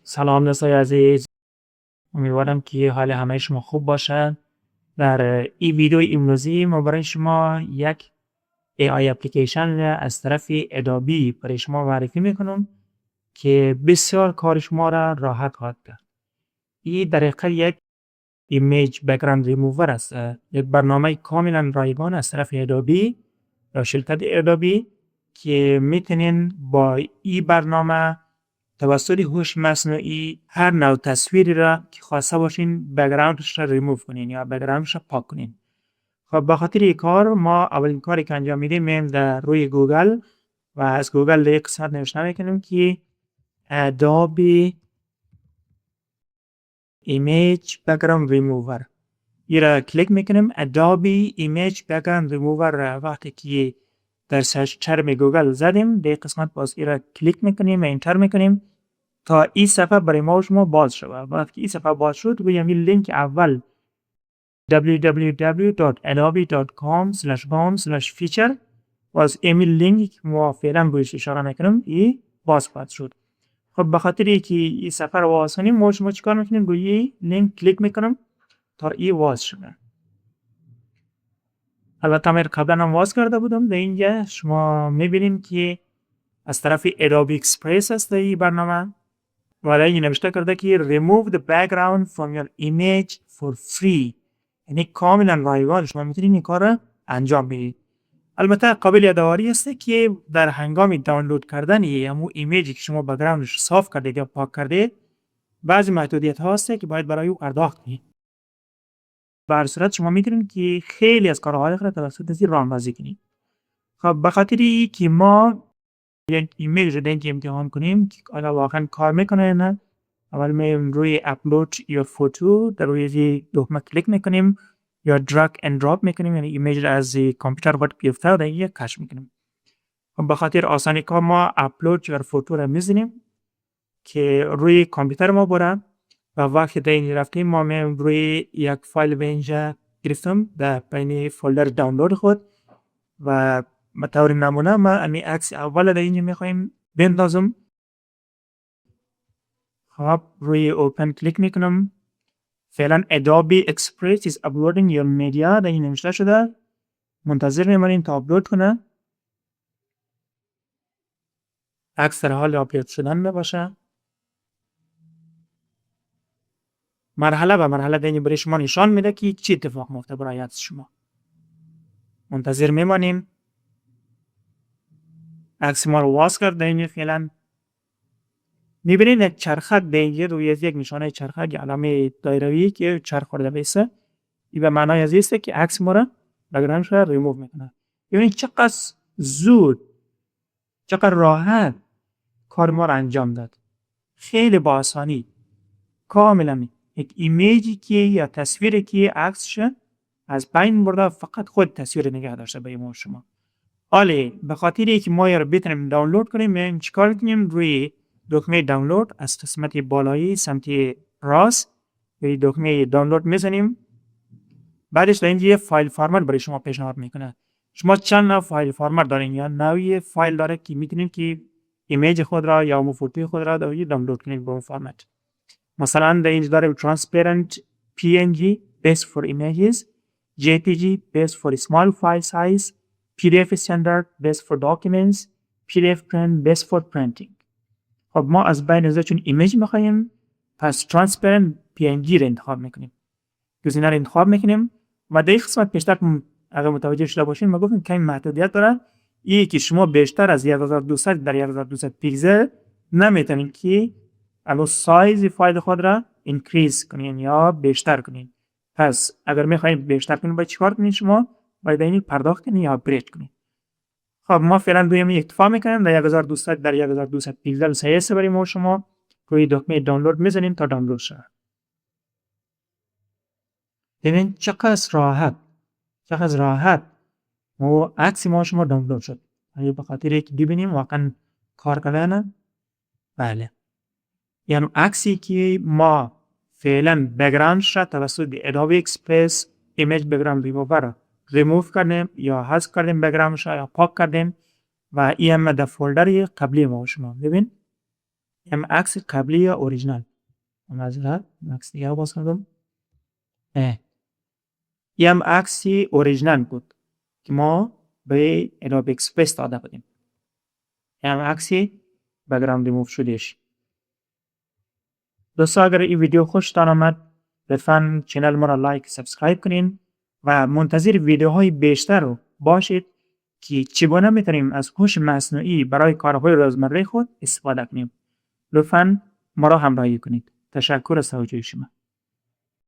سلام دوستای عزیز، امیدوارم که حال همه شما خوب باشه. در این ویدیو امروزی ما برای شما یک AI اپلیکیشن از طرف ادوبی برای شما معرفی میکنم که بسیار کار شما را راحت خواهد کرد. این در حقیقت یک ایمیج بک‌گراند ریموور است، یک برنامه کاملا رایگان از طرف ادوبی یا شرکت ادوبی که میتونین با این برنامه توسط هوش مصنوعی هر نوع تصویری را که خواسته باشین بک‌گراندش را ریموو کنین یا بک‌گراندش را پاک کنین. خب به خاطر این کار ما اولین کاری که انجام میدیم میم در روی گوگل و از گوگل یک قسمت نوشته میکنیم که Adobe Image Background Remover. این را کلیک میکنیم. Adobe Image Background Remover را وقتی که در سرچ ترم گوگل زدیم در قسمت باز این را کلیک میکنیم و انتر میکنیم تا این صفحه برای ما و شما باز شود. وقتی این صفحه باز شد روی همین لینک اول www.adobe.com/home/feature باز همین لینک که ما فعلا بهش اشاره میکنیم این باز خواهد شد. خب به خاطر اینکه این صفحه رو باز کنیم ما شما چیکار میکنیم؟ روی لینک کلیک میکنم تا این باز شده. البته من قبلا هم باز کرده بودم. در اینجا شما میبینید که از طرف Adobe Express است این برنامه و این نوشته کرده که remove the background from your image for free. یعنی کاملا رایگان شما میتونید این کار را انجام بدید. البته قابل یادآوری است که در هنگام دانلود کردن همون ایمیجی که شما بک‌گراندش صاف کردید یا پاک کردید بعضی محدودیت ها هست که باید برای او پرداخت کنید. به هر صورت شما میتونید که خیلی از کارهای را توسط این راهنمایی کنید. خب به خاطر که ما ایمیج رو در امتحان کنیم که آیا واقعا کار میکنه یا نه، اول میریم روی اپلود یا فوتو در روی دکمه کلیک میکنیم یا دراگ اند دراپ میکنیم، یعنی ایمیج رو از کامپیوتر وارد گرفته و در اینجا کش میکنیم. خب به خاطر آسانی کار ما اپلود یا فوتو رو میزنیم که روی کامپیوتر ما بره و وقتی در این رفتیم ما میریم روی یک فایل به اینجا گرفتم در بین فولدر دانلود خود و به طور نمونه ما امی عکس اول در اینجا میخوایم بندازم. خب روی اوپن کلیک میکنم. فعلا Adobe Express is uploading your media در این نوشته شده. منتظر میمانیم تا آپلود کنه. عکس در حال آپلود شدن میباشه. مرحله به مرحله در این برای شما نشان میده که چی اتفاق میفته برای عکس شما. منتظر میمانیم. عکس ما رو واس کرد در این فعلا. میبینید یک چرخک در اینجا روی یک نشانه چرخک علامه دایرویی که چرخ خورده بیسته. این به معنای از است که عکس ما را بک‌گراندش را ریموو میکنه. ببینید چقدر زود چقدر راحت کار ما را انجام داد. خیلی با آسانی کاملا یک ایمیجی که یا تصویری که عکسش از بین برده فقط خود تصویر نگه داشته به ما شما. حالا به خاطر اینکه ما یا رو بتونیم دانلود کنیم میایم چیکار کنیم؟ روی دکمه دانلود از قسمت بالایی سمت راست روی دکمه دانلود میزنیم. بعدش در اینجا فایل فرمت برای شما پیشنهاد میکنه. شما چند نوع فایل فرمت دارین یا نوعی فایل داره که میتونین که ایمیج خود را یا فوتوی خود را در دانلود کنید به اون فرمت. مثلا در اینجا داره transparent PNG best for images, JPG best for small file size, PDF standard best for documents, PDF print best for printing. خب ما از بین از چون ایمیج میخوایم پس transparent PNG را انتخاب میکنیم. گزینه را انتخاب میکنیم و در این قسمت پیشتر اگر متوجه شده باشین ما گفتیم که این محدودیت داره. این که شما بیشتر از 1200 در 1200 پیکسل نمیتونین که الان سایز فایل خود را اینکریز کنین یا بیشتر کنین. پس اگر میخواین بیشتر کنین باید چیکار کنین؟ شما باید این پرداخت کنین یا اپگرید کنین. خب ما فعلا روی این اکتفا میکنیم. در 1200 در 1200 پیکسل سایز برای ما شما روی دکمه دانلود میزنین تا دانلود شه. ببین چقدر راحت و عکس ما شما دانلود شد. اگه به خاطر اینکه ببینیم واقعا کار کردن. بله یعنی عکسی که ما فعلا بک‌گراندش را توسط Adobe Express Image Background Remover ریموو کردیم یا حذف کردیم بک‌گراندش یا پاک کردیم و این هم در فولدر قبلی ما شما ببین ام عکس قبلی یا اوریجینال؟ معذرت عکس دیگه رو باز کردم. یم عکسی اوریجینال بود که ما به ادوب اکسپرس داده بودیم. یم عکسی بک‌گراند ریموو شدهش. دوستا اگر این ویدیو خوشتان آمد لطفاً چینل ما را لایک سابسکرایب کنین و منتظر ویدیوهای بیشتر رو باشید که چگونه میتونیم از هوش مصنوعی برای کارهای روزمره خود استفاده کنیم. لطفاً ما را همراهی کنید. تشکر از توجه شما.